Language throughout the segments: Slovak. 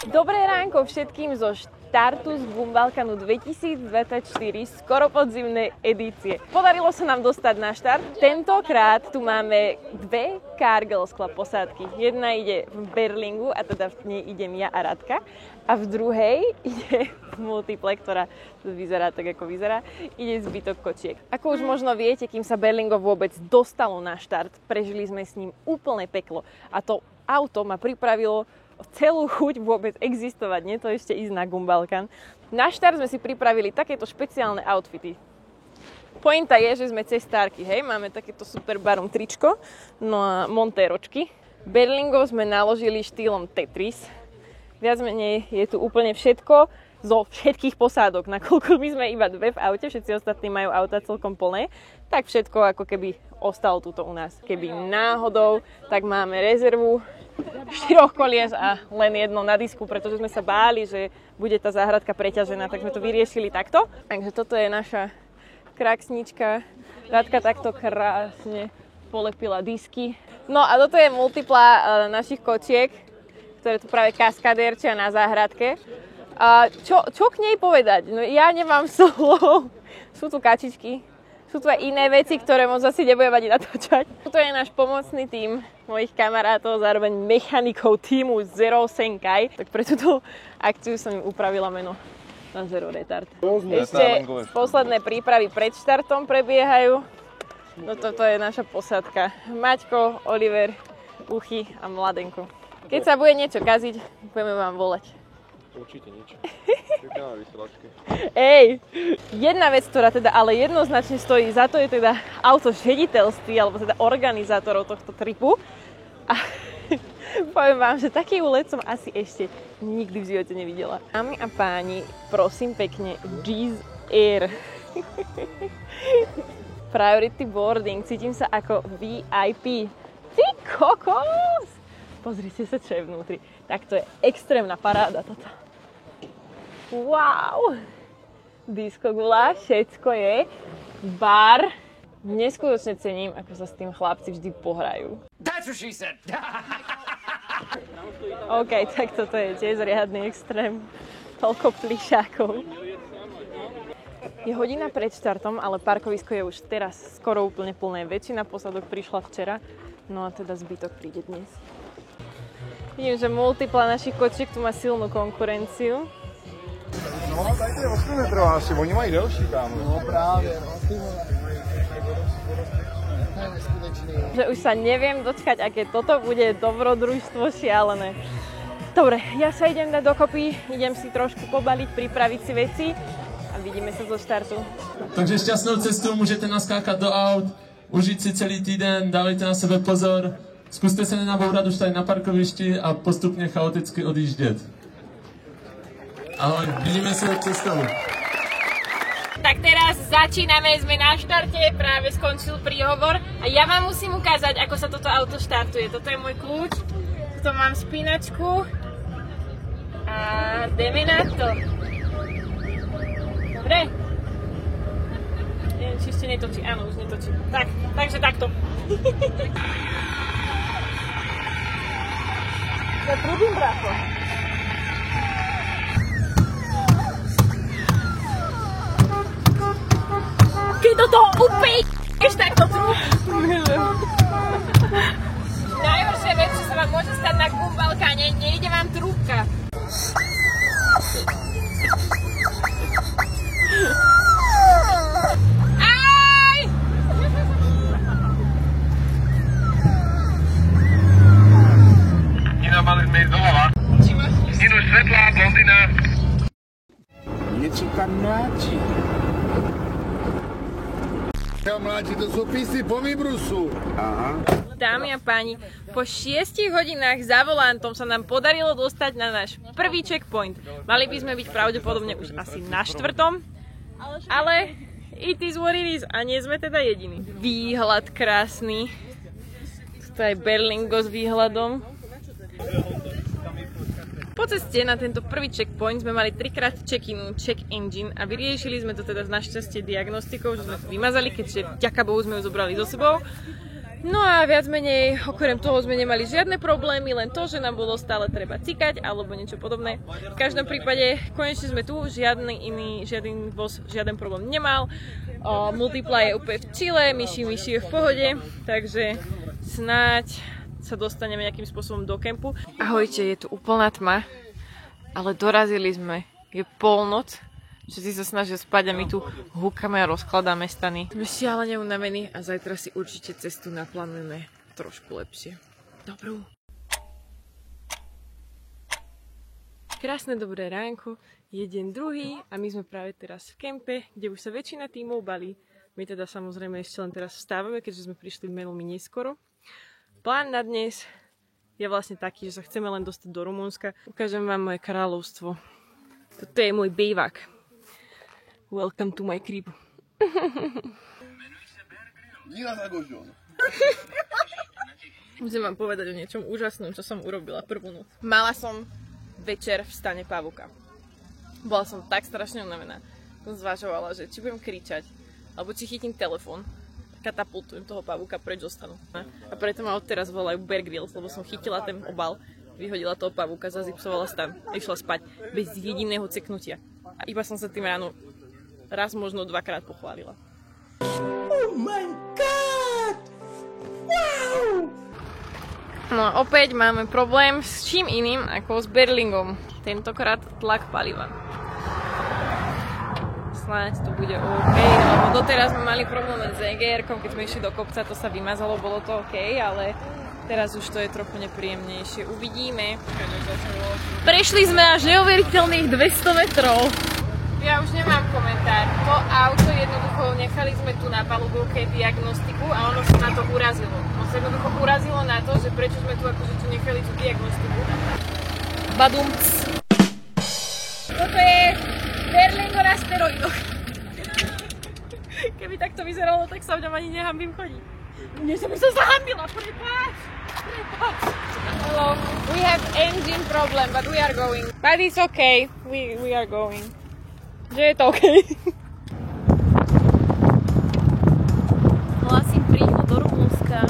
Dobré ránko všetkým zo štartu z Gumbalkanu 2024, skoro podzimnej edície. Podarilo sa nám dostať na štart. Tentokrát tu máme dve Carglass Club posádky. Jedna ide v Berlingu, a teda v nej idem ja a Radka. A v druhej ide v multiple, ktorá vyzerá tak, ako vyzerá, ide zbytok kočiek. Ako už možno viete, kým sa Berlingo vôbec dostalo na štart, prežili sme s ním úplne peklo. A to auto ma pripravilo celú chuť vôbec existovať, nie to ešte ísť na Gumbalkan. Na štart sme si pripravili takéto špeciálne outfity. Pointa je, že sme cestárky, hej, máme takéto super barom tričko, no a montéročky. Berlingo sme naložili štýlom Tetris. Viac menej je tu úplne všetko zo všetkých posádok. Nakoľko my sme iba dve v aute, všetci ostatní majú auta celkom plné, tak všetko ako keby ostalo tuto u nás. Keby náhodou, tak máme rezervu 4 kolies a len jedno na disku, pretože sme sa báli, že bude tá záhradka preťažená, tak sme to vyriešili takto. Takže toto je naša kraksnička. Radka takto krásne polepila disky. No a toto je multipla našich kočiek, ktoré tu práve kaskadérčia na záhradke. Čo k nej povedať? No ja nemám slov. Sú tu kačičky, sú tu aj iné veci, ktoré moc asi nebude vadiť natáčať. Toto je náš pomocný tím mojich kamarátov, zároveň mechanikov týmu Zero Senkai. Tak pre túto akciu som im upravila meno na Zero Retard. Ešte posledné prípravy pred štartom prebiehajú. No toto je naša posádka. Maťko, Oliver, Uchy a Mladenko. Keď sa bude niečo kaziť, budeme vám volať. Určite niečo. Čaká na vysielačke. Ej, jedna vec, ktorá teda ale jednoznačne stojí za to, je teda auto žediteľství, alebo teda organizátorov tohto tripu. A poviem vám, že taký úlet som asi ešte nikdy v živote nevidela. Dámy a páni, prosím pekne, Jizz Air. Priority boarding, cítim sa ako VIP. Ty kokos! Pozrite sa, čo je vnútri. Tak to je extrémna paráda toto. Wow! Diskogula, všetko je. Bar. Neskutočne cením, ako sa s tým chlapci vždy pohrajú. That's what she said! OK, tak toto je tiež riadny extrém. Toľko plišákov. Je hodina pred štartom, ale parkovisko je už teraz skoro úplne plné. Väčšina posádok prišla včera, no a teda zbytok príde dnes. Vidím, že multipla našich kočiek tu má silnú konkurenciu. No, tady to je 8 metrov asi, oni mají delší tam. No právě, no, ty vole. To je neskutečný. Že už sa neviem dočkať, aké toto bude dobrodružstvo šialené. Dobre, ja sa idem dať dokopy, idem si trošku pobaliť, pripraviť si veci a vidíme sa zo štartu. Takže šťastnou cestu, můžete naskákat do aut, užít si celý týden, dávejte na sebe pozor. Zkuste se nenabourat už tady na parkovišti a postupně chaoticky odjíždět. Ahoj, vidíme se cestou. Tak teraz začíname, sme na štarte, práve skončil príhovor a ja vám musím ukázať, ako sa toto auto štartuje. Toto je môj kľúč, tu mám spínačku a ideme na to. Dobre? Neviem, či ešte netočí, áno, už netočí. Tak, takže takto. Ja trúbim, brácho. Keď do toho upeješ, tak to trúbim. Najhoršia vec, čo sa vám môže stať na Gumbalkane, nejde vám trúbka. Aj! Mali sme ísť doľava. Idú svetlá, blondina. Něco tam mláčí. Mláčí, to jsou písy po Vibrusu. Aha. Dámy a páni, po 6 hodinách za volantom sa nám podarilo dostať na náš prvý checkpoint. Mali by sme byť pravdepodobne už asi na 4. Ale it is what it is a nie sme teda jediní. Výhľad krásny. To je Berlingo s výhľadom. Po ceste na tento prvý checkpoint sme mali 3-krát check-in, check engine a vyriešili sme to teda našťastie diagnostikou, že sme to vymazali, keďže vďaka Bohu sme ju zobrali so sebou. No a viac menej, okrem toho sme nemali žiadne problémy, len to, že nám bolo stále treba cikať alebo niečo podobné. V každom prípade, konečne sme tu, žiaden boss žiaden problém nemal. Multiply je úplne v chile, myši je v pohode, takže snáď sa dostaneme nejakým spôsobom do kempu. Ahojte, je tu úplná tma, ale dorazili sme, je polnoc. Všetci sa snažia spať a my tu húkame a rozkladáme stany. Sme šialene unavení a zajtra si určite cestu naplánujeme trošku lepšie. Dobrú. Krásne dobré ránko, jeden druhý a my sme práve teraz v kempe, kde už sa väčšina tímov balí. My teda samozrejme ešte len teraz vstávame, keďže sme prišli veľmi neskoro. Plán na dnes je vlastne taký, že sa chceme len dostať do Rumunska. Ukážem vám moje kráľovstvo. Toto je môj bývak. Welcome to my crib. Musím vám povedať o niečom úžasnom, čo som urobila prvú noc. Mala som večer v stane pavúka. Bola som tak strašne unavená. Som zvažovala, že či budem kričať, alebo či chytím telefón, katapultujem toho pavúka preč zo stanu. A preto ma odteraz volajú Bear Grylls, lebo som chytila ten obal, vyhodila toho pavúka, zazipsovala stan a išla spať bez jediného ceknutia. A iba som sa tým ráno raz, možno dvakrát pochválila. Oh my god! Wow! No a opäť máme problém s čím iným ako s Berlingom. Tentokrát tlak paliva. Snáď to bude OK, lebo doteraz sme mali problém s EGR-kom, keď sme išli do kopca, to sa vymazalo, bolo to OK, ale teraz už to je trochu nepríjemnejšie. Uvidíme. Prešli sme až neuveriteľných 200 metrov. Ja už nemám komentár. To auto jednoducho nechali sme tu na palubovke diagnostiku a ono sa na to urazilo. Ono sa jednoducho urazilo na to, že prečo sme tu akože tu nechali tú diagnostiku. Badumc. Toto je Berlingo na steroidoch. Keby takto vyzeralo, tak sa v ňom ani nehambím chodiť. Nie som sa zahambila, prepáč. Hello, we have engine problem, but we are going. But it's okay, we are going. Že je to OK. Hlásim príchod do Rumunska.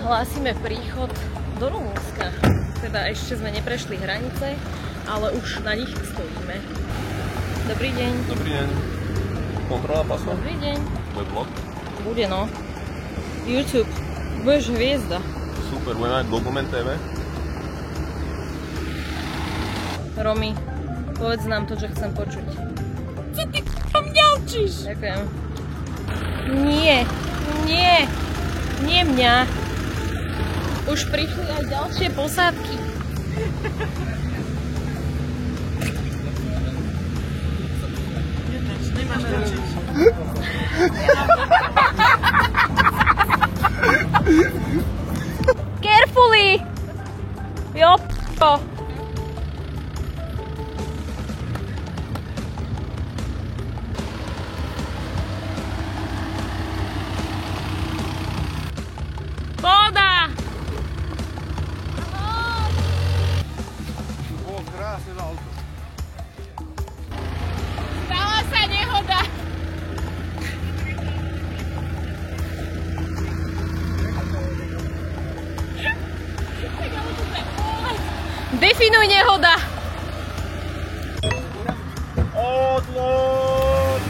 Hlásime príchod do Rumunska. Teda ešte sme neprešli hranice, ale už na nich stojíme. Dobrý deň. Dobrý deň. Kontrola pasov? Dobrý deň. Bude blog? Bude, no. YouTube. Budeš hviezda. Super, budeme mať Dokument TV? Romy, povedz nám to, čo chcem počuť. Čo ty mňa učíš? Ďakujem. Nie mňa. Už prišli aj ďalšie posádky. Carefully! Jo, p***o. Voda! O, krásne auto. Stala sa nehoda! Definuj nehoda! Odloď!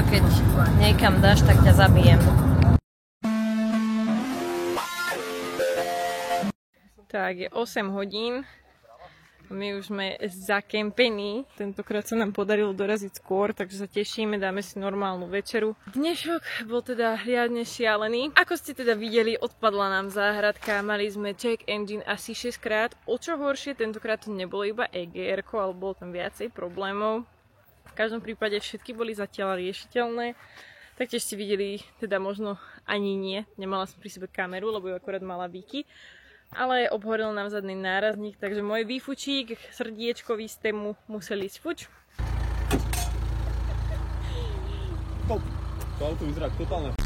Keď niekam dáš, tak ťa zabijem. Tak, je 8 hodín. My už sme zakempení. Tentokrát sa nám podarilo doraziť skôr, takže sa tešíme, dáme si normálnu večeru. Dnešok bol teda riadne šialený. Ako ste teda videli, odpadla nám záhradka, mali sme check engine asi 6 krát. O čo horšie, tentokrát to nebolo iba EGR-ko, ale bolo tam viacej problémov. V každom prípade všetky boli zatiaľ riešiteľné. Taktiež ste videli, teda možno ani nie, nemala som pri sebe kameru, lebo ju akorát mala Viki. Ale obhoril nám zadný nárazník, takže môj výfučík, srdiečkový stému museli ísť fuč. To auto vyzerá totálne.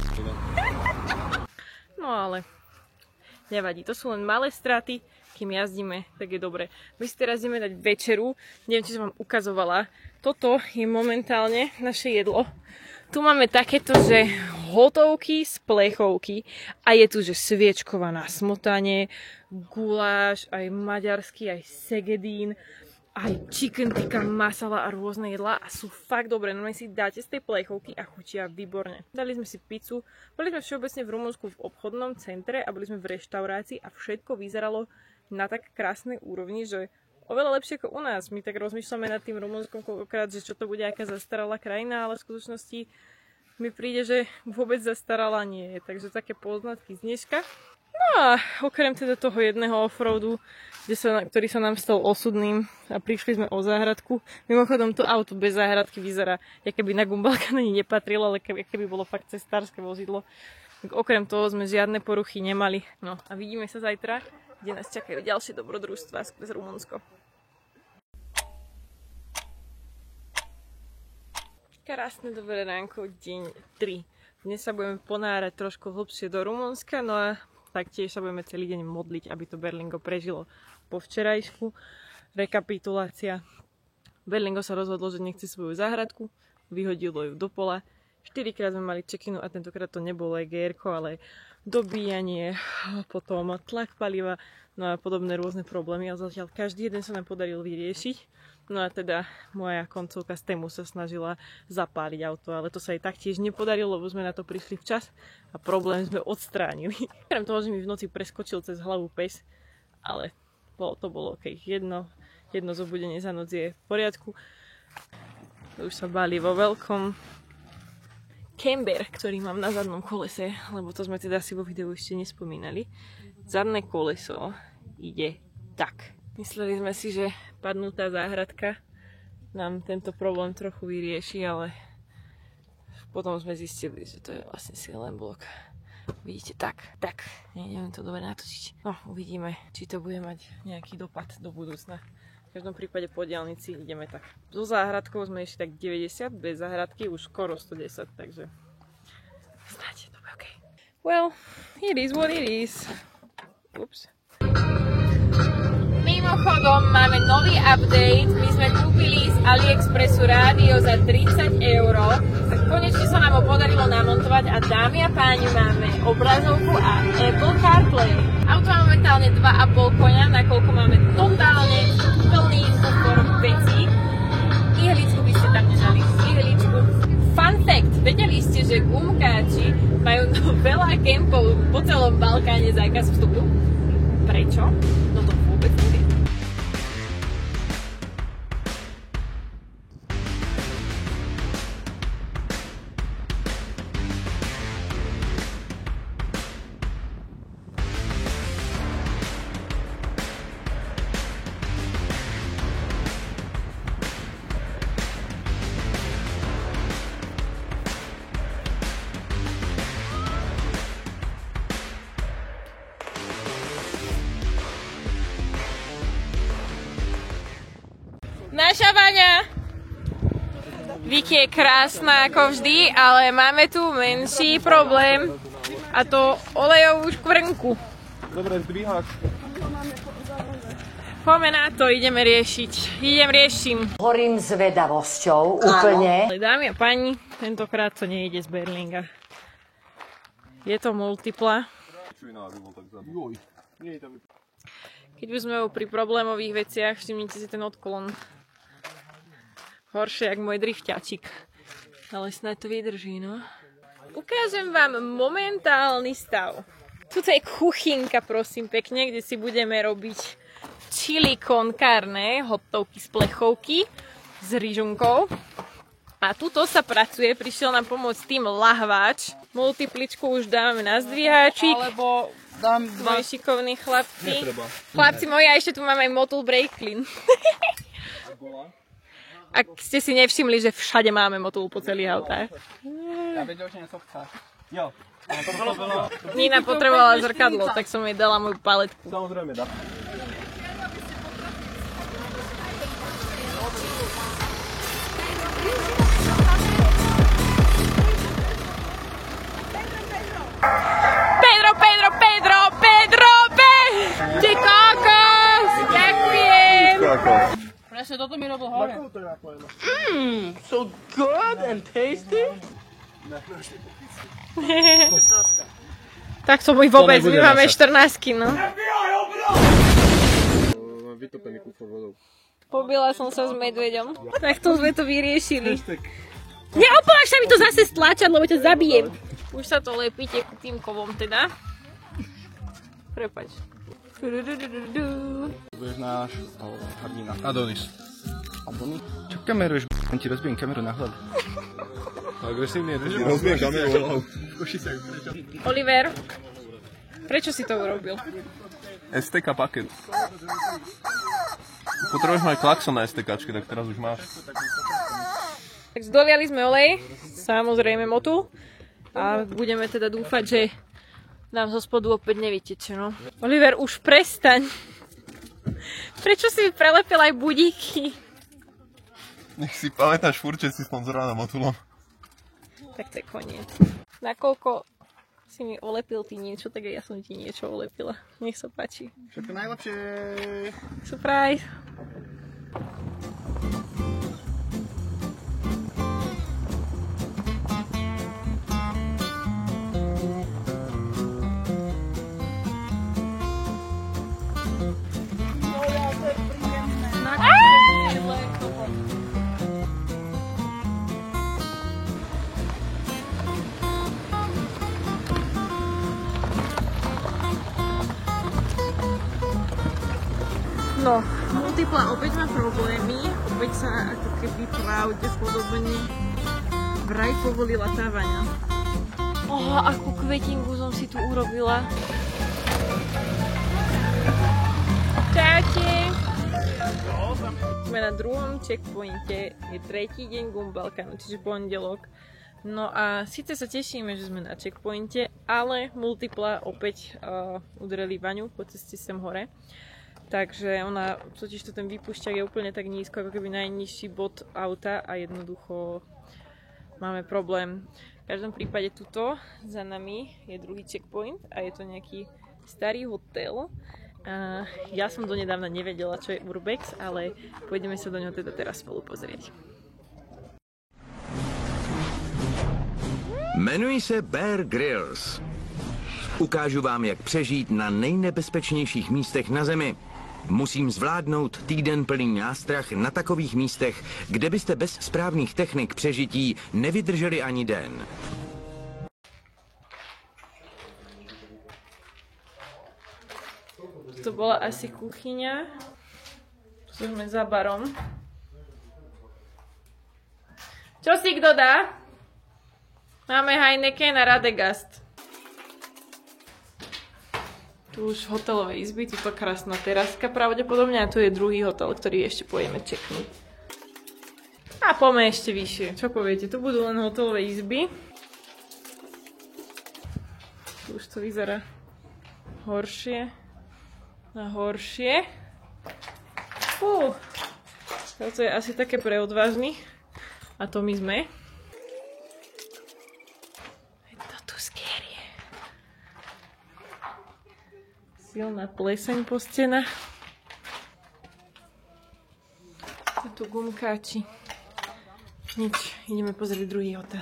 No ale nevadí. To sú len malé straty, kým jazdíme, tak je dobre. My si teraz ideme dať večeru, neviem, či som vám ukazovala. Toto je momentálne naše jedlo. Tu máme takéto, že hotovky z plechovky a je tu, že sviečková na smotane, guláš, aj maďarský, aj segedín, aj chicken tikka masala a rôzne jedlá a sú fakt dobré. No si dáte z tej plechovky a chutia výborne. Dali sme si pizzu, boli sme všeobecne v Rumunsku v obchodnom centre a boli sme v reštaurácii a všetko vyzeralo na tak krásnej úrovni, že oveľa lepšie ako u nás. My tak rozmýšľame nad tým Rumunskom koľkokrát, že čo to bude aká zastaralá krajina, ale v skutočnosti mi príde, že vôbec zastaralá nie je. Takže také poznatky z dneška. No a okrem teda toho jedného offroadu, ktorý sa nám stal osudným a prišli sme o záhradku. Mimochodom to auto bez záhradky vyzerá, aké by na Gumbalka ani nepatrilo, ale keby bolo fakt cestárske vozidlo. Tak okrem toho sme žiadne poruchy nemali. No a vidíme sa zajtra, kde nás čakajú ďalšie dobrodružstvá skrz Rumunsko. Krásne dobré ránko, deň 3. Dnes sa budeme ponárať trošku hlbšie do Rumunska, no a taktiež sa budeme celý deň modliť, aby to Berlingo prežilo po včerajšku. Rekapitulácia. Berlingo sa rozhodlo, že nechce svoju záhradku, vyhodilo ju do pola. 4-krát sme mali check-inu a tentokrát to nebolo EGR-ko, ale dobíjanie, potom tlak paliva, no a podobné rôzne problémy. A zatiaľ každý jeden sa nám podaril vyriešiť. No a teda moja koncovka z Temu sa snažila zapáliť auto, ale to sa jej taktiež nepodarilo, lebo sme na to prišli včas a problém sme odstránili. Krem toho, že mi v noci preskočil cez hlavu pes, ale to bolo ok. Jedno zobudenie za noc je v poriadku. Už sa báli vo veľkom. Camber, ktorý mám na zadnom kolese, lebo to sme teda si vo videu ešte nespomínali. Zadné koleso ide tak. Mysleli sme si, že padnutá záhradka nám tento problém trochu vyrieši, ale potom sme zistili, že to je vlastne si len blok. Vidíte, tak. Neviem to dobre natočiť. No, uvidíme, či to bude mať nejaký dopad do budúcna. V každom prípade po diaľnici ideme tak. So záhradkou sme išli tak 90, bez záhradky už skoro 110, takže snáď to bude OK. Well, it is what it is. Ups. Mimochodom, máme nový update. My sme kúpili z AliExpressu rádio za 30 €. Tak konečne sa nám ho podarilo namontovať a dámy a páni, máme obrazovku a Apple CarPlay. Auto má momentálne 2,5 koňa, nakoľko máme totálne plný kufor vecí. Ihličku by ste tam nedali. Ihličku. Fun fact, vedeli ste, že gumkáči majú veľa kempov po celom Balkáne zákaz vstupu? Prečo? No to vôbec neviem. Naša Vaňa! Vicky je krásna ako vždy, ale máme tu menší problém a to olejovú škvrnku. Dobre, zdvíhák. Poďme na to, ideme riešiť. Riešim. Horím zvedavosťou úplne. Ale dámy a páni, tentokrát to nejde z Berlinga. Je to multipla. Keď už sme pri problémových veciach, všimnite si ten odklon. Horšie, jak môj drifťačik. Ale snáď to vydrží, no. Ukážem vám momentálny stav. Tuto je kuchynka, prosím pekne, kde si budeme robiť chili con carne, hotovky z plechovky, s ryžunkou. A tuto sa pracuje, prišiel nám pomôcť tým lahváč. Multipličku už dávame na zdvíháčik. Alebo dám dva. Moji šikovní chlapci. Netreba. Chlapci moji, a ešte tu máme aj motul brake clean. Ak ste si nevšimli, že všade máme motul po celých autách. Ja vedel, že něco chceš. Jo. To bylo. Nina potrebovala zrkadlo, tak som jej dala moju paletku. Samozrejme, dá. Pedro! Presne toto mi robil hore. So good and tasty. Tak to môj vôbec, my máme 14, no. Vytopený kufor vodou. Pobila som sa s medveďom. Tak to sme to vyriešili. Neopáš sa mi to zase stlačať, lebo ťa zabijem. Už sa to lepíte tým kovom teda. Prepač. Budeš náš hrdina. Adonis. Adonis? Čo kameruješ, ti rozbijem kameru na hlavu. Agresívne, rozbijem kameru na hlavu. Oliver, prečo si to urobil? STK paket. Potrebuješ mať klakson na STKčke, tak teraz už máš. Tak zdoliali sme olej, samozrejme motul. A budeme teda dúfať, že nám zo spodu opäť nevyteče, no. Oliver, už prestaň. Prečo si mi prelepil aj budíky? Nech si pamätáš furt, že si sponzorovaná motulom. Tak to je koniec. Nakoľko si mi olepil ty niečo, tak ja som ti niečo olepila. Nech sa páči. Všetko najlepšie. Surprise. No, Multipla opäť má problémy, opäť sa ako keby pravdepodobne vraj povolila távania. Akú kvetinku som si tu urobila. Čaute! Sme na druhom checkpointe, je tretí deň Gumbalkanu, čiže pondelok. No a síce sa tešíme, že sme na checkpointe, ale Multipla opäť udreli Vaňu po ceste sem hore. Takže ona, totiž to ten výpušťak je úplne tak nízko, ako keby najnižší bod auta a jednoducho máme problém. V každom prípade tuto za nami je druhý checkpoint a je to nejaký starý hotel. Ja som donedávna nevedela, čo je Urbex, ale pôjdeme sa do ňoho teda teraz spolu pozrieť. Jmenuji se Bear Grylls. Ukážu vám, jak přežít na nejnebezpečnějších místech na Zemi. Musím zvládnout týden plný nástrah na takových místech, kde byste bez správných technik přežití nevydrželi ani den. To bola asi kuchyňa. Tu sme za barom. Čo si kto dá? Máme Heineken a Radegast. Tu už hotelové izby, tu krásna teraska pravdepodobne a tu je druhý hotel, ktorý ešte pôjdeme čeknúť. A poďme ešte vyššie. Čo poviete? Tu budú len hotelové izby. Tu už to vyzerá horšie a horšie. Toto je asi také pre odvážnych. A to my sme. Silná pleseň po stenách. A tu gumkáči. Nič, ideme pozrieť druhý hotel.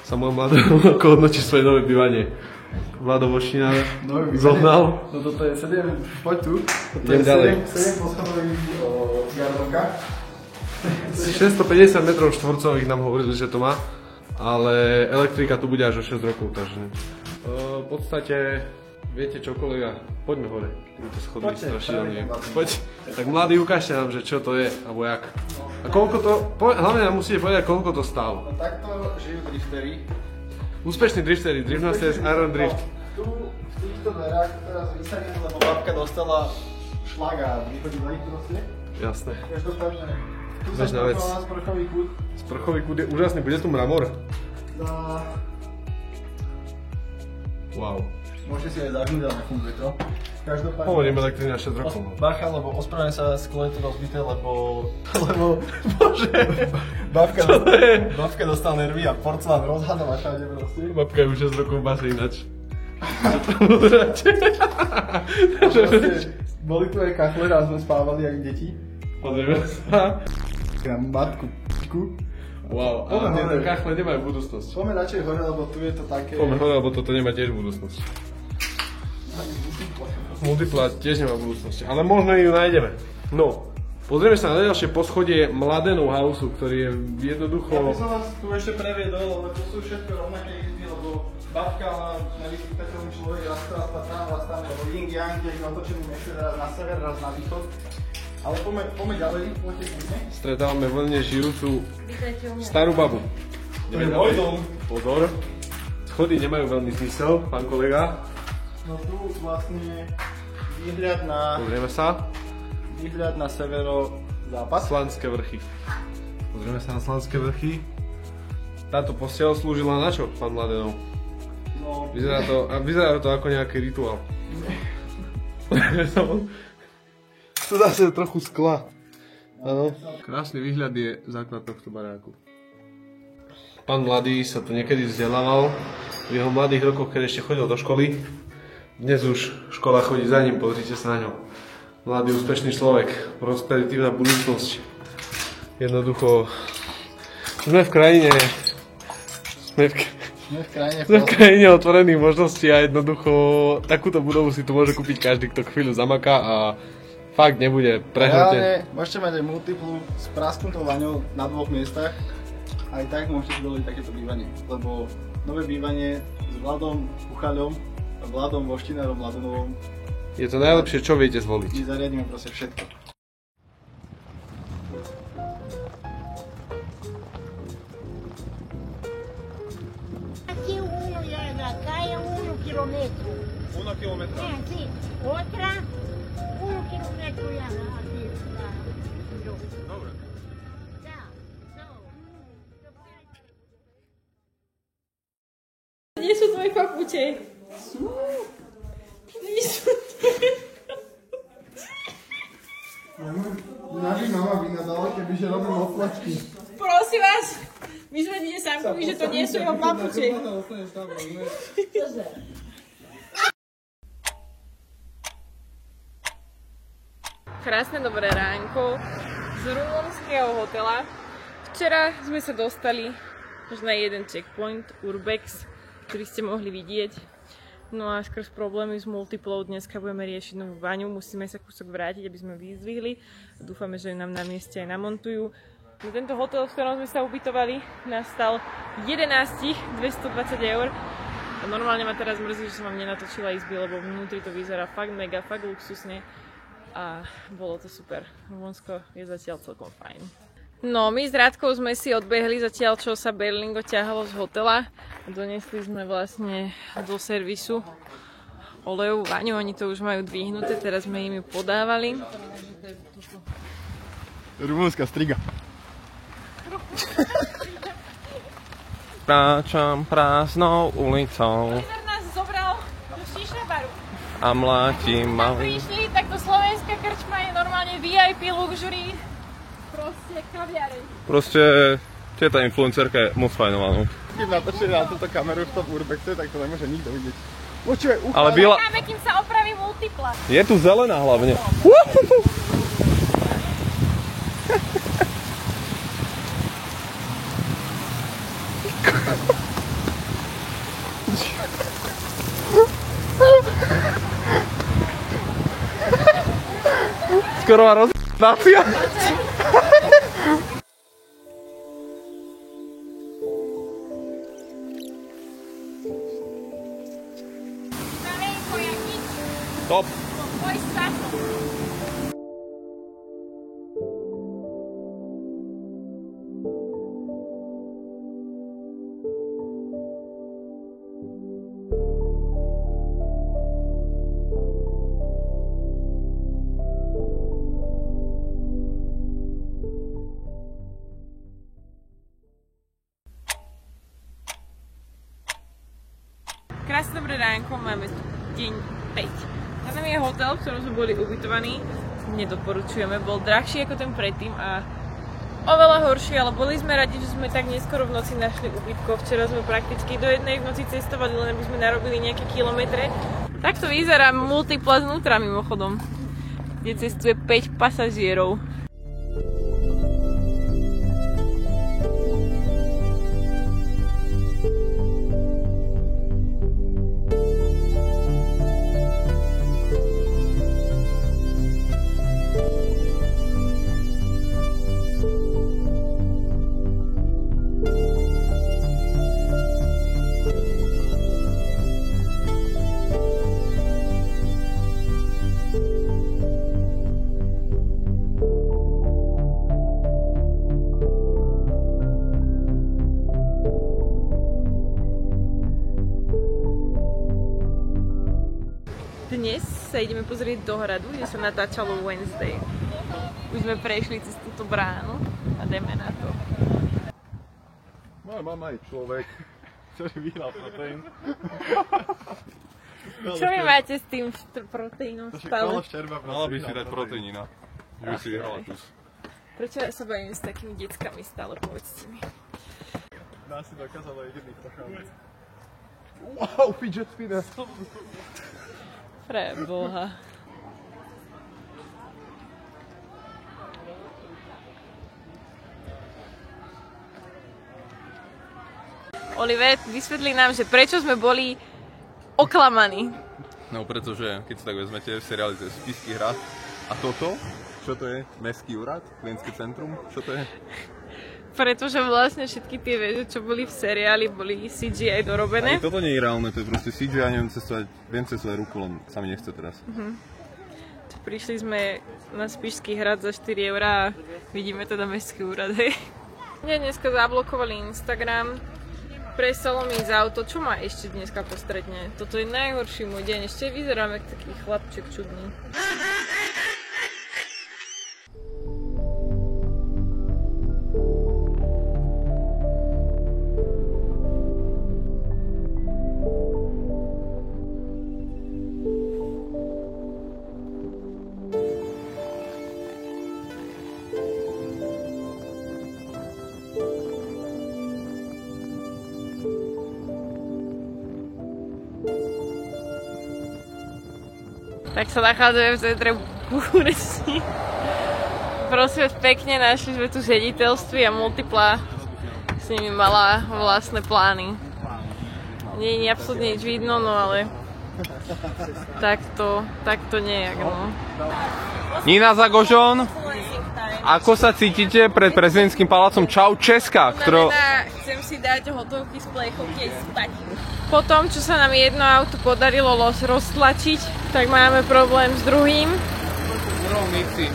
Samuel Mladý ako hodnotí svoje nové bývanie. Vlado Vočina zohnal. No toto je 7, poď tu. Idem ďalej. 7 poschodových gardovka. 650 metrov štvorcových nám hovorili, že to má, ale elektrika tu bude až o 6 rokov, takže v podstate viete čo kolega, poďme hore, týmto schodmi strašidelný. Poď, tak Mladý, ukážte nám, že čo to je, alebo jak. A koľko to, hlavne nám musíte povedať, koľko to stálo. No takto žijú driftery. Úspešní driftery, Driftmasters Iron Drift. Tu v týchto dverách teraz vysadím, lebo babka dostala šlag a vychodí na nich proste. Jasné. Každopádne. Tu Bežná sa vec. sprchovala sprchový kút. Sprchový kút je úžasný, bude tu mramor. Za Wow. Môžete si aj zahnúť, ale nefunguje to. Každopádne... Hovorím elektrina 6 rokov. Bacha, lebo ospravedlňujem sa, sklo je to rozbité, lebo... Bože... Babka dostal nervy a porcelán rozhadol a všade proste. Babka je už 6 rokov v base ináč. Boli tu aj kachle, raz sme spávali jak deti. Pozrieme sa. Na matku p***ku. Wow, ale tieto kachle nemajú budúcnosť. Poďme radšej hore, lebo tu je to také... Poďme hore, lebo toto nemá tiež budúcnosť. Multipla tiež nemá budúcnosť, ale možno ju nájdeme. No, pozrieme sa na ďalšie poschodie Mladenov Houseu, ktorý je jednoducho... Ja by som vás tu ešte previedol, lebo to sú všetko rovnaké izby, lebo babka na vyspytateľný človek raz tam, lebo yin yang, kde ich otočený ešte raz na sever, raz na východ. Ale poďme ďalej, poďte zbytne. Stretávame vlne žijúcu starú babu. To je môj dom. Pozor, schody nemajú veľmi zmysel, pán kolega. No tu vlastne výhľad na... Pozrieme sa. Výhľad na severo-západ. Slanské vrchy. Pozrieme sa na Slanské vrchy. Táto posteľ slúžila na čo, pán Mladenov? No... Vyzerá to ako nejaký rituál. Tu zase trochu skla. Áno. Krásny výhľad je základ tohto baráku. Pán Mladý sa tu niekedy vzdelával. V jeho mladých rokoch, keď ešte chodil do školy. Dnes už škola chodí za ním, pozrite sa na ňo. Mladý, úspešný človek, prosperitívna budúcnosť. Jednoducho... Sme v krajine otvorených možností a jednoducho takúto budovu si tu môže kúpiť každý, kto chvíľu zamaká a fakt nebude prehnaté. Môžete mať aj multiplu s prasknutou vaňou na 2 miestach. Aj tak môžete si dovoliť takéto bývanie, lebo nové bývanie s Vladom Kuchaľom, Vladom Voštinárom Mladenovom. Je to najlepšie, čo viete zvoliť. My zariadíme proste všetko. Aqui cá é 1 quilômetro. 1 kilometra. Sim. Outra, 1 quilômetro aqui. Dobre. Nie sú tvoje papute. Nie sú tvoje. Naši mama by nadala, kebyže robím otlačky. Prosím vás, my sme dnes samkovi, že to nie sú jeho papute. Krásne dobré ránko z rumunského hotela. Včera sme sa dostali až na jeden checkpoint, Urbex, ktorý ste mohli vidieť. No a skrz problémy s multiplou dneska budeme riešiť novú baňu. Musíme sa kúsok vrátiť, aby sme vyzdvihli. Dúfame, že ju nám na mieste aj namontujú. No tento hotel, v ktorom sme sa ubytovali, nás stal 220 eur. A normálne ma teraz mrzí, že som vám nenatočila izby, lebo vnútri to vyzerá fakt mega, fakt luxusne. A bolo to super. Rumunsko je zatiaľ celkom fajn. No, my s Rádkou sme si odbehli zatiaľ, čo sa Berlingo ťahalo z hotela. Donesli sme vlastne do servisu olejovú vaňu, oni to už majú dvihnuté, teraz sme im ju podávali. Rumunská striga. Kráčam prázdnou ulicou Cezar nás zobral do Šišnabaru. a mlátim malý. Prišli, takto slovenská krčma je normálne VIP luxury. Proste kaviareň. Proste tieto influencerka je moc fajnová, no. Keď natočili na túto kameru v tom Urbexe, tak to nemôže nikto vidieť. Počúvaj, Ale byla... Čakáme, kým sa opraví multipla. Je tu zelená hlavne. Skoro má roznácia. Top. Poj strašno. Krásne dobré ránko, máme tu deň 5. Tam je hotel, v ktorom sme boli ubytovaní. Nedoporučujeme, bol drahší ako ten predtým a oveľa horší, ale boli sme radi, že sme tak neskoro v noci našli ubytko. Včera sme prakticky do jednej v noci cestovali, len aby sme narobili nejaké kilometre. Tak to vyzerá Multipla znútra mimochodom, kde cestuje 5 pasažierov. Dnes sa ideme pozrieť do hradu, kde sa natáčalo Wednesday. Už sme prešli cez túto bránu a ideme na to. Moja mama je človek, ktorý vyhral proteín. Čo vy máte s tým proteínom stále? Mala by si dať proteínina, že by si vyhrala kus. Prečo ja sa bavím s takými deckami stále, povedzte mi? Nás si dokázala jediných pochádzať. Wow, fidget spinner! Preboha. Oliver, vysvetli nám, že prečo sme boli oklamaní. No pretože, keď si tak vezmete, v seriáli to je Spišský hrad. A toto? Čo to je? Mestský úrad? Klientské centrum? Čo to je? Pretože vlastne všetky tie veže, čo boli v seriáli, boli CGI dorobené. Ani toto nie je reálne, to je proste CGI, neviem cestovať, viem cestovať ruku, len sa mi nechce teraz. Prišli sme na Spišský hrad za 4 € a vidíme teda Mestský úrad, hej. Mne dneska zablokovali Instagram, prestalo mi z auto, čo ma ešte dneska postretne? Toto je najhorší môj deň, ešte vyzerám jak taký chlapček čudný. Tak sa nachádzame v centre Bukurešti. Prosím vás pekne, našli sme tu řediteľství a Multipla s nimi mala vlastné plány. Nie je absolútne nič vidno, no ale takto nejak, no. Nina Zagožon, ako sa cítite pred prezidentským palácom Čau Česka? Chcem si dať hotovky z plechovky aj spať. Po tom, čo sa nám jedno auto podarilo roztlačiť, tak máme problém s druhým.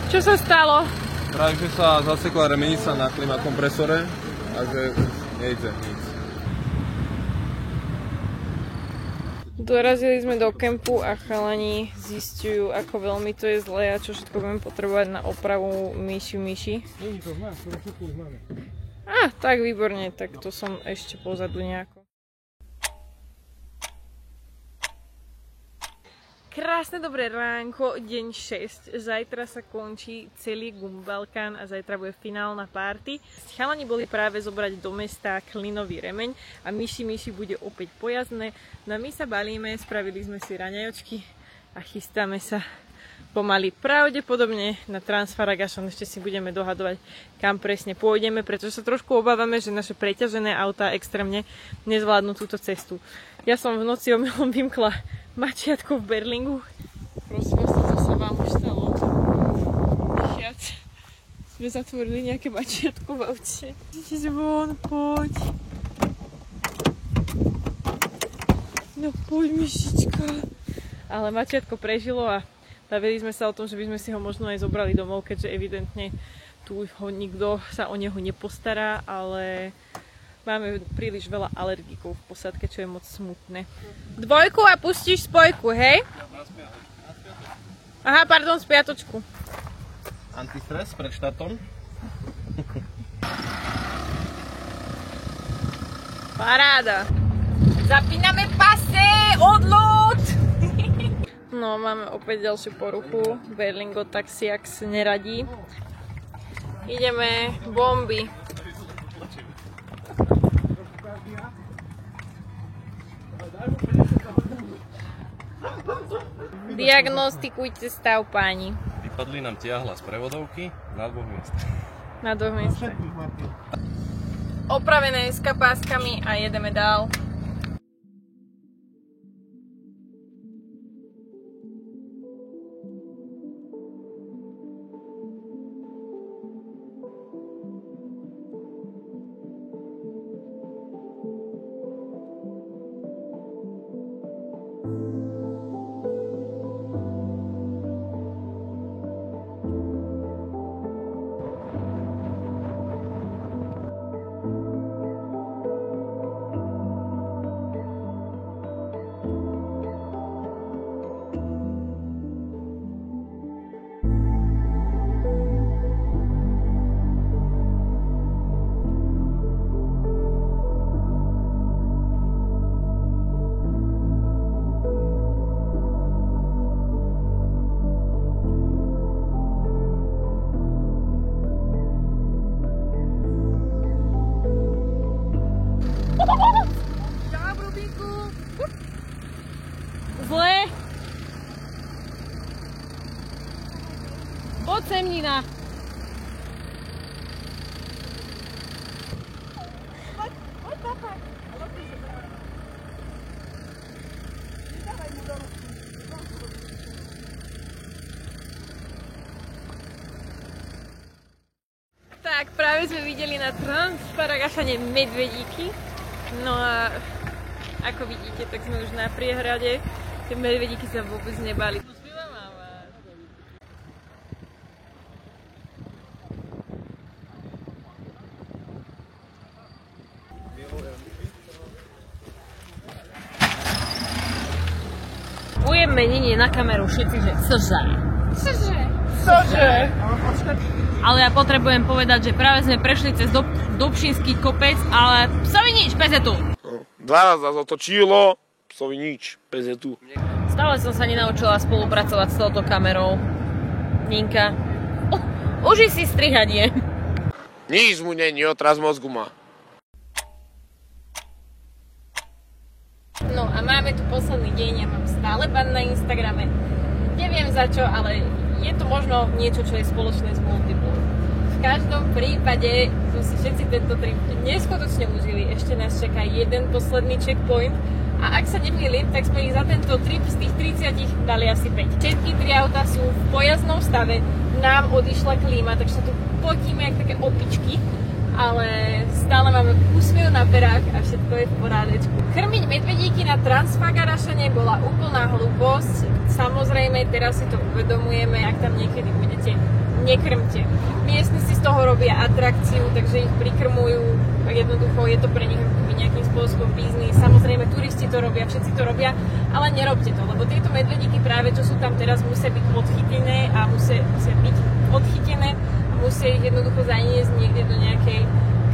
Čo sa stalo? Práve, že sa zasekla remenica na klimakompresore a že nejde nic. Dorazili sme do kempu a chalani zistujú, ako veľmi to je zlé a čo všetko budeme potrebovať na opravu myši. Tak výborne, tak to som ešte pozadu nejako. Krásne dobré ránko, deň 6. Zajtra sa končí celý Gumbalkan a zajtra bude finálna party. Chalani boli práve zobrať do mesta klinový remeň a myši bude opäť pojazdné. No a my sa balíme, spravili sme si raňajočky a chystáme sa pomaly pravdepodobne na Transfaragašon. Ešte si budeme dohadovať, kam presne pôjdeme, pretože sa trošku obávame, že naše preťažené autá extrémne nezvládnu túto cestu. Ja som v noci omylom vymkla mačiatko v Berlingu. Prosím vás, to sa vám už stalo. Sme zatvorili nejaké mačiatko v aute. Idete von, poď. No poď, myšička. Ale mačiatko prežilo a bavili sme sa o tom, že by sme si ho možno aj zobrali domov, keďže evidentne tu ho nikto sa o neho nepostará, ale máme príliš veľa alergikov v posádke, čo je moc smutné. 2 a pustíš spojku, hej? Aha, pardon, spiatočku. Antistres pred štartom. Paráda. Zapíname pase! odľud! No, máme opäť ďalšiu poruchu. Berlingo Taxiax neradí. Ideme bomby. Diagnostikujte stav, páni. Vypadli nám tiahla z prevodovky na 2 miestach. Na 2 miestach. Opravené s kapáskami a jedeme dál. Zle. Poď sem, Nina. Poď, papa. Tak, práve sme videli na Transparagašane medvedíky. No a ako vidíte, tak sme už na priehrade. Tie medvedíky sa vôbec nebali. Ujeme meniny na kameru všetci, že cože. Ale ja potrebujem povedať, že práve sme prešli cez Dobšinský kopec, ale psovi nič, pezetu. 2 razy zatočilo, psovi nič, pezetu. Stále som sa nenaučila spolupracovať s touto kamerou. Ninka, uži si strihanie. Nič mu není, otraz mozgu má. No a máme tu posledný deň, ja mám stále ban na Instagrame. Neviem za čo, ale je to možno niečo, čo je spoločné s Multiplom. V každom prípade sme si všetci tento trip neskutočne užili. Ešte nás čaká jeden posledný checkpoint. A ak sa nemýlim, tak sme ich za tento trip z tých 30 dali asi 5. Všetky 3 autá sú v pojazdnom stave. Nám odišla klíma, takže sa tu potíme jak také opičky. Ale stále máme úsmev na perách a všetko je v porádečku. Krmiť medvedíky na Transfagarašane bola úplná hlúposť. Samozrejme, teraz si to uvedomujeme, ak tam niekedy budete, nekrmte. Miestni si z toho robia atrakciu, takže ich prikrmujú. Jednoducho je to pre nich nejakým spôsobom biznis. Samozrejme, turisti to robia, všetci to robia, ale nerobte to, lebo tieto medvedíky práve, čo sú tam teraz, musia byť odchytené a musia byť odchytené. Musia ich jednoducho zaniesť niekde do nejakej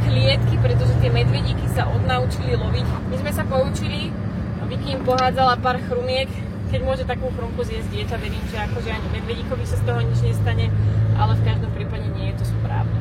klietky, pretože tie medvedíky sa odnaučili loviť. My sme sa poučili, Vicky im pohádzala pár chrumiek, keď môže takú chrumku zjesť dieťa, verím, že akože ani medvedíkovi sa z toho nič nestane, ale v každom prípade nie je to správne.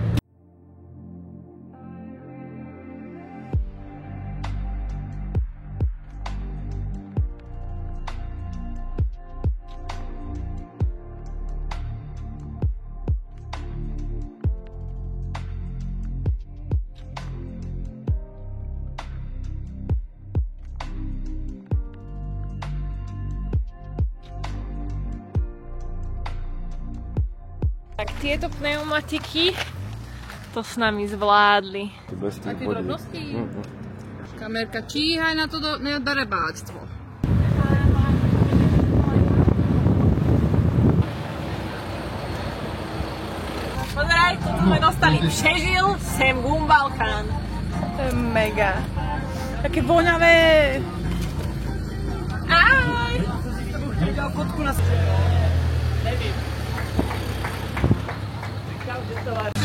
Tak tieto pneumatiky to s nami zvládli. Také drobnosti. Kamerka, číhaj na to nedarebáctvo. Pozeraj, toto sme dostali. Přežil sem Gumbalkán. To je mega. Také voňavé. Aj!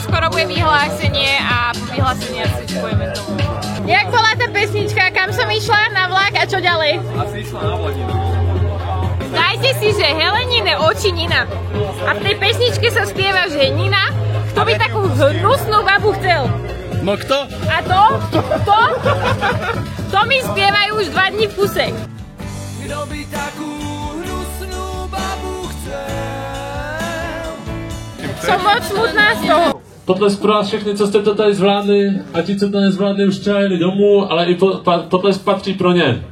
Skoro bude vyhlásenie a po vyhlásení asi spojeme tomu. Jak bola tá pesnička, kam som išla na vlak a čo ďalej? Asi išla na Vladinu. Dajte si, že Helenine oči Nina. A v tej pesničke sa spieva, že Nina, kto by takú hnusnú babu chcel? No kto? A to? To mi spievajú už 2 dní v kuse. Kto by takú hnusnú babu chcel? Som moc smutná z toho. Potlesk pro vás všechny, co jste to tady zvládli, a ti, co to nezvládli, už třeba jeli domů, ale i potlesk patří pro ně.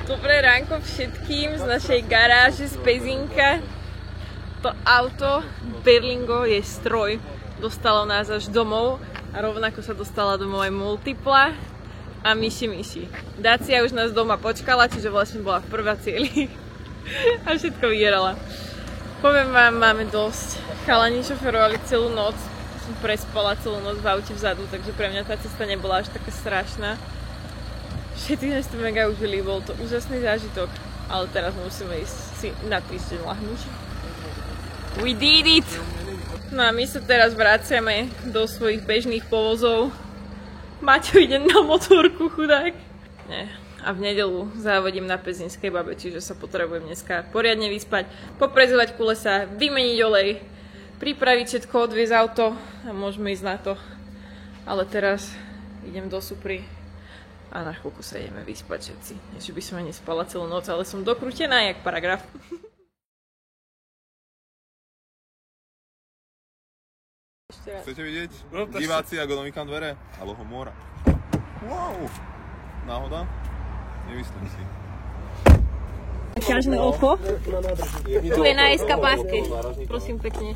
Dobré ránko všetkým z našej garáže z Pezinka. To auto Berlingo je stroj. Dostalo nás až domov a rovnako sa dostala domov aj Multipla a Myši. Dacia už nás doma počkala, čiže vlastne bola v prvá cieli a všetko vyhrala. Poviem vám, máme dosť. Chalani šoferovali celú noc, som prespala celú noc v aute vzadu, takže pre mňa tá cesta nebola až taká strašná. Všetci sme si to mega užili, bol to úžasný zážitok, ale teraz musíme ísť si na týždeň lahnúť. We did it! No a my sa teraz vraciame do svojich bežných povozov. Maťo ide na motorku, chudák. Nie. A v nedeľu závodím na Pezinskej babe, čiže sa potrebujem dneska poriadne vyspať, poprezovať kulesa, vymeniť olej, pripraviť všetko, odviezť auto a môžeme ísť na to. Ale teraz idem do Supry a na chvíľku sa ideme vyspať všetci. Nie, že by som ani nespala celú noc, ale som dokrútená jak paragraf. Chcete vidieť? Diváci, ako domýkam dvere? Alebo ho mora. Wow! Náhoda? Nemyslím si. Každé oko. Tu je na eskapáske. Prosím pekne.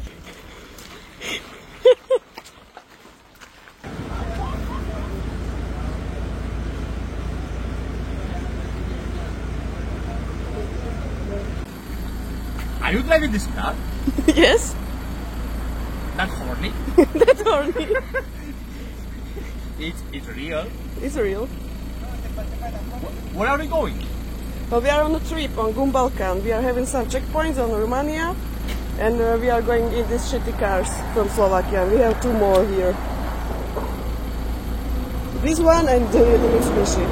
Are you driving this car? Yes. That's horny. That's horny. It's real. It's real. Where are we going? Well, we are on a trip on Gumbalkan. We are having some checkpoints on Romania, and we are going in these shitty cars from Slovakia. We have 2 more here. This one and the Mitsubishi.